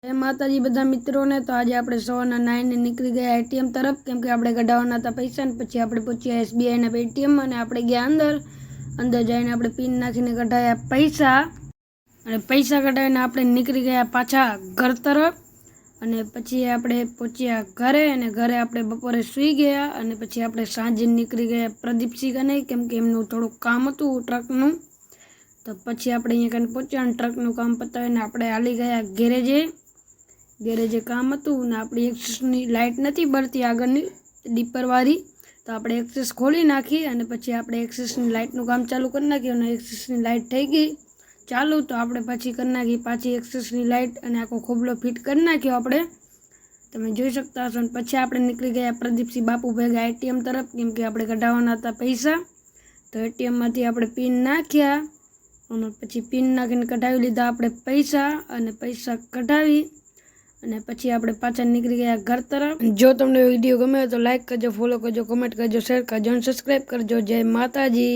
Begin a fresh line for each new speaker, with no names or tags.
जय माताजी बधा मित्रों ने। तो आज आप सवार 9 निकली गया एटीएम तरफ केम के आपणे कढाववाना था पैसा ने पछी आपणे पहोंच्या एसबीआई ना एटीएम अने आपणे गया अंदर जाईने आपणे पिन नाखीने कढाया पैसा अने पैसा कढावीने आपणे निकली गया पाछा घर तरफ अने पछी आपणे पहोंच्या घरे अने घरे आपणे बपोरे सूई गया अने पछी आपणे सांजे निकली गया प्रदीप सिंह कने केम के एमनुं थोडुं काम हतुं ट्रकनुं। तो पछी आपणे अहींया कने पहोंच्या अने ट्रकनुं काम पतावीने आपणे हाली गया गैरेजे काम हतुं ने आपणी एक्सेसनी लाइट नथी बळती आगळनी डीपरवाળી तो आपणे एक्सेस खोली नाखी अने पछी आपणे एक्सेसनी लाइटनुं काम चालू करी नाख्युं अने एक्सेसनी लाइट थई गई चालू। तो आपणे पछी करी नाखी पाછી एक्सेसनी लाइट अने आखो खोबलो फिट करी नाख्यो आपणे तमे जोई शकता हशो। पछी आपणे निकળી गया प्रदीप सिंह बापू भेगा एटीएम तरफ केम के आपणे कढाववाना हता पैसा। तो एटीएम मांथी आपणे पिन नाख्या अने पछी पिन नाखीने कढावी लीधा आपणे पैसा अने पैसा कढावी अने पछी आपणे पाछा निकળી गया घर तरफ। जो तमने विडियो गम्यो तो लाइक करजो, फॉलो करजो, कमेंट करजो, शेर करजो, सब्सक्राइब करजो। जय माताजी।